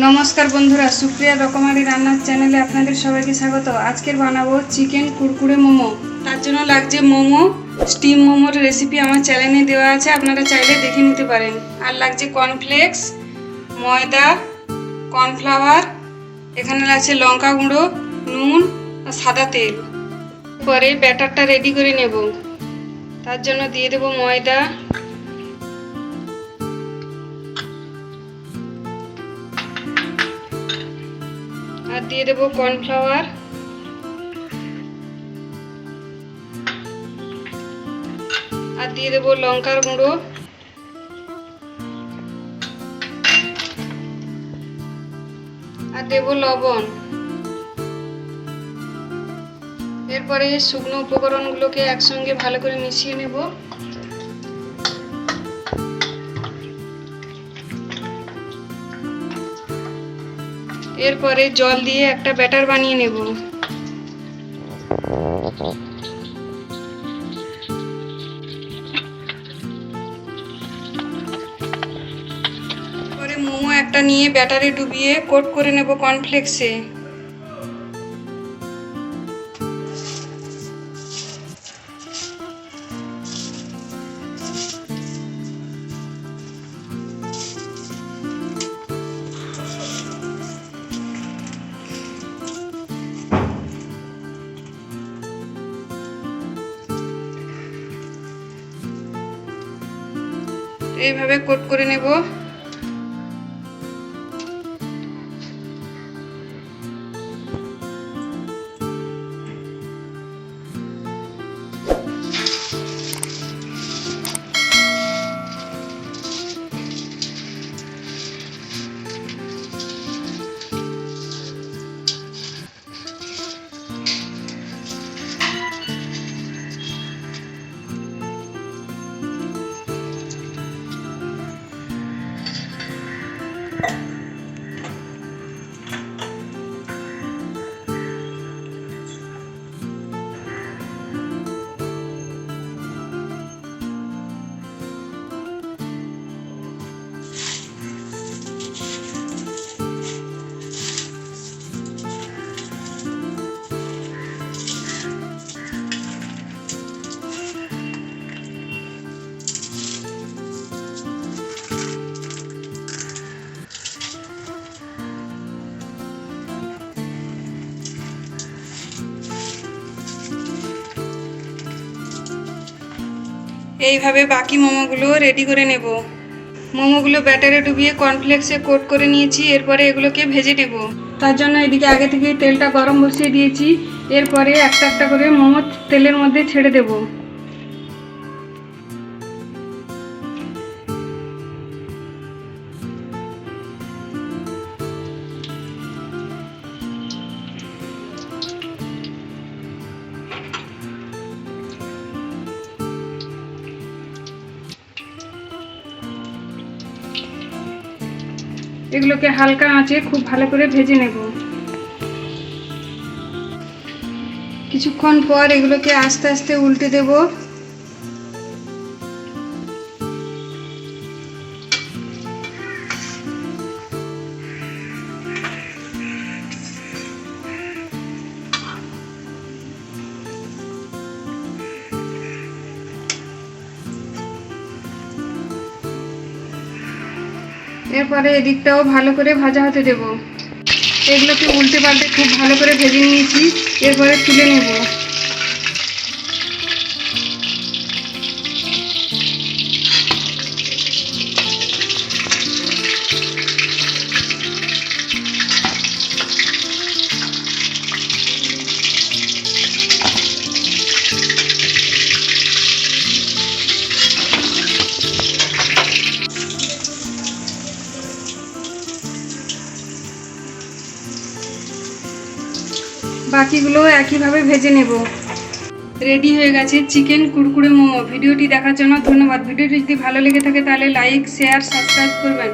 নমস্কার বন্ধুরা, সুপ্রিয়া রকমারি রান্নার চ্যানেলে আপনাদের সবাইকে স্বাগত। আজকের বানাবো চিকেন কুরকুরে মোমো। তার জন্য লাগছে মোমো। স্টিম মোমোর রেসিপি আমার চ্যানেলে দেওয়া আছে, আপনারা চাইলে দেখে নিতে পারেন। আর লাগছে কর্নফ্লেক্স, ময়দা, কর্নফ্লাওয়ার, এখানে লাগছে লঙ্কা গুঁড়ো, নুন আর সাদা তেল। পরে ব্যাটারটা রেডি করে নেব। তার জন্য দিয়ে দেব ময়দা, আর দিয়ে দেবো কর্নফ্লাওয়ার, আর দিয়ে দেবো লঙ্কার গুঁড়ো, আর দেবো লবণ। এরপরে শুকনো উপকরণগুলোকে একসঙ্গে ভালো করে মিশিয়ে নেব। এরপরে জল দিয়ে একটা ব্যাটার বানিয়ে নেব। পরে মোমো একটা নিয়ে ব্যাটারে ডুবিয়ে কোট করে নেব কর্নফ্লেক্সে। এইভাবে কোট করে নেব। এইভাবে বাকি মোমোগুলো রেডি করে নেব। মোমোগুলো ব্যাটারে ডুবিয়ে কর্নফ্লেক্সে কোট করে নিয়েছি। এরপরে এগুলোকে ভেজে নেব। তার জন্য এদিকে আগে থেকে তেলটা গরম বসিয়ে দিয়েছি। এরপরে একটা একটা করে মোমো তেলের মধ্যে ছেড়ে দেব। এগুলোকে হালকা আঁচে খুব ভালো করে ভেজে নেব। কিছুক্ষণ পর এগুলোকে আস্তে আস্তে উল্টে দেব। এরপরে এদিকটাও ভালো করে ভাজা হতে দেব। এগুলোকে উল্টে পাল্টে খুব ভালো করে ভেজে নিয়েছি। এরপরে তুলে নেব। বাকিগুলো একইভাবে ভেজে নেব। রেডি হয়ে গেছে চিকেন কুরকুরে মোমো। ভিডিওটি দেখার জন্য ধন্যবাদ। ভিডিওটি যদি ভালো লেগে থাকে তাহলে লাইক, শেয়ার, সাবস্ক্রাইব করবেন।